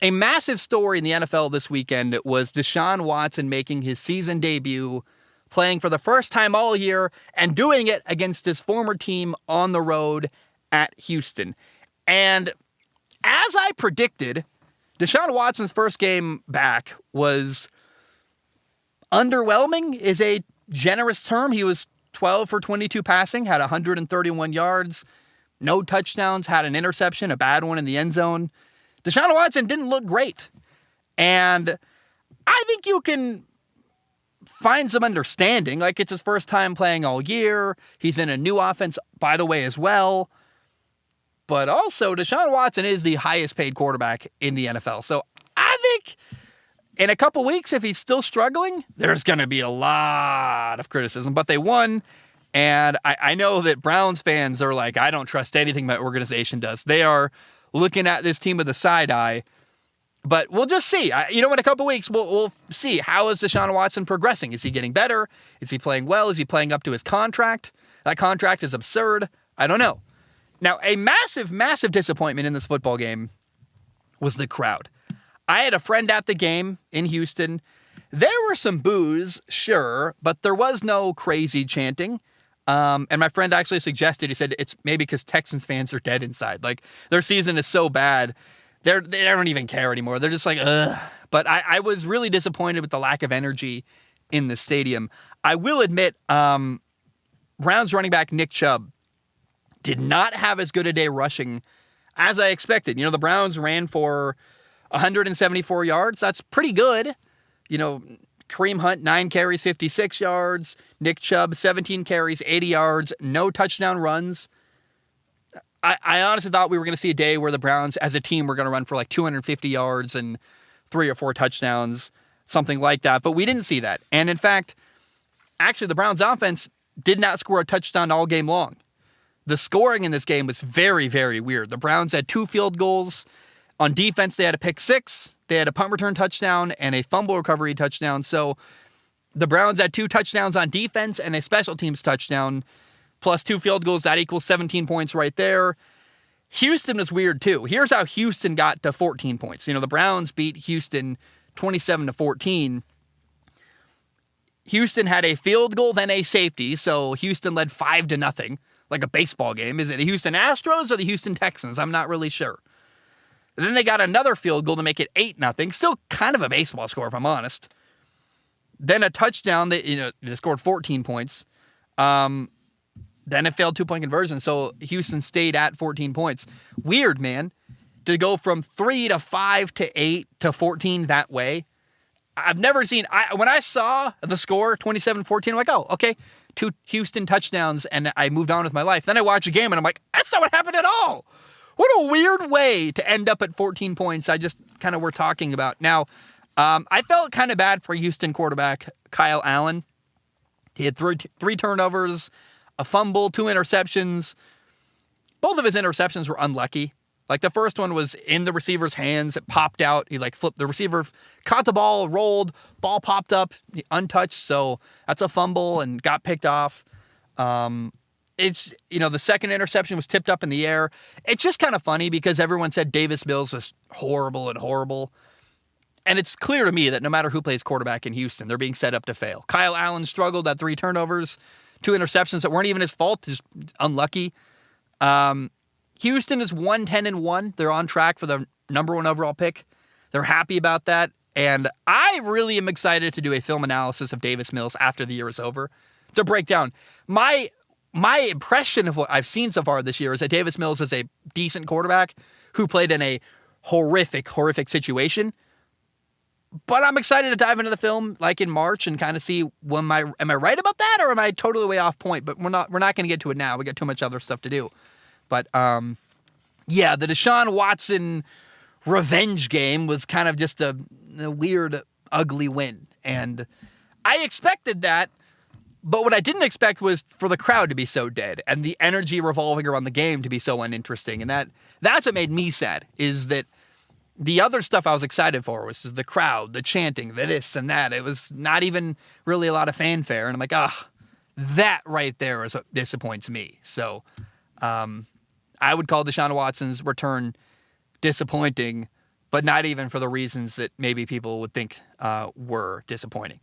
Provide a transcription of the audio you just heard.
A massive story in the NFL this weekend was Deshaun Watson making his season debut, playing for the first time all year, and doing it against his former team on the road at Houston. And as I predicted, Deshaun Watson's first game back was underwhelming, is a generous term. He was 12 for 22 passing, had 131 yards, no touchdowns, had an interception, a bad one in the end zone. Deshaun Watson didn't look great. And I think you can find some understanding. Like, it's his first time playing all year. He's in a new offense, by the way, as well. But also, Deshaun Watson is the highest paid quarterback in the NFL. So I think in a couple weeks, if he's still struggling, there's going to be a lot of criticism. But they won. And I know that Browns fans are like, I don't trust anything my organization does. They are looking at this team with a side eye. But we'll just see. In a couple weeks, we'll see. How is Deshaun Watson progressing? Is he getting better? Is he playing well? Is he playing up to his contract? That contract is absurd. I don't know. Now, a massive, massive disappointment in this football game was the crowd. I had a friend at the game in Houston. There were some boos, sure, but there was no crazy chanting. And my friend actually suggested, he said, it's maybe because Texans fans are dead inside. Like, their season is so bad, they don't even care anymore. They're just like, ugh. But I was really disappointed with the lack of energy in the stadium. I will admit, Browns running back Nick Chubb did not have as good a day rushing as I expected. The Browns ran for 174 yards. That's pretty good. Kareem Hunt, 9 carries, 56 yards. Nick Chubb, 17 carries, 80 yards. No touchdown runs. I honestly thought we were going to see a day where the Browns, as a team, were going to run for like 250 yards and 3 or 4 touchdowns, something like that. But we didn't see that. And in fact, actually, the Browns offense did not score a touchdown all game long. The scoring in this game was very, very weird. The Browns had 2 field goals. On defense, they had a pick 6. They had a punt return touchdown and a fumble recovery touchdown. So the Browns had 2 touchdowns on defense and a special teams touchdown, plus 2 field goals. That equals 17 points right there. Houston is weird too. Here's how Houston got to 14 points. The Browns beat Houston 27-14. Houston had a field goal, then a safety. So Houston led 5-0, like a baseball game. Is it the Houston Astros or the Houston Texans? I'm not really sure. Then they got another field goal to make it 8-0. Still kind of a baseball score, if I'm honest. Then a touchdown. They scored 14 points. Then it failed 2-point conversion. So Houston stayed at 14 points. Weird, man. To go from 3 to 5 to 8 to 14 that way. I've never seen... When I saw the score, 27-14, I'm like, oh, okay. 2 Houston touchdowns, and I moved on with my life. Then I watch a game, and I'm like, that's not what happened at all. What a weird way to end up at 14 points. I just kind of were talking about. Now, I felt kind of bad for Houston quarterback Kyle Allen. He had 3 turnovers, a fumble, 2 interceptions. Both of his interceptions were unlucky. Like, the first one was in the receiver's hands. It popped out. He flipped the receiver, caught the ball, rolled, ball popped up, untouched. So that's a fumble and got picked off. It's, the second interception was tipped up in the air. It's just kind of funny because everyone said Davis Mills was horrible. And it's clear to me that no matter who plays quarterback in Houston, they're being set up to fail. Kyle Allen struggled at 3 turnovers, 2 interceptions that weren't even his fault, just unlucky. Houston is 1-10-1. They're on track for the number 1 overall pick. They're happy about that. And I really am excited to do a film analysis of Davis Mills after the year is over to break down my impression of what I've seen so far this year is that Davis Mills is a decent quarterback who played in a horrific situation. But I'm excited to dive into the film like in March and kind of see am I right about that or am I totally way off point? But we're not going to get to it now. We got too much other stuff to do. But the Deshaun Watson revenge game was kind of just a weird, ugly win. And I expected that. But what I didn't expect was for the crowd to be so dead and the energy revolving around the game to be so uninteresting. And that's what made me sad, is that the other stuff I was excited for was the crowd, the chanting, the this and that. It was not even really a lot of fanfare. And I'm like, that right there is what disappoints me. So I would call Deshaun Watson's return disappointing. but not even for the reasons that maybe people would think were disappointing.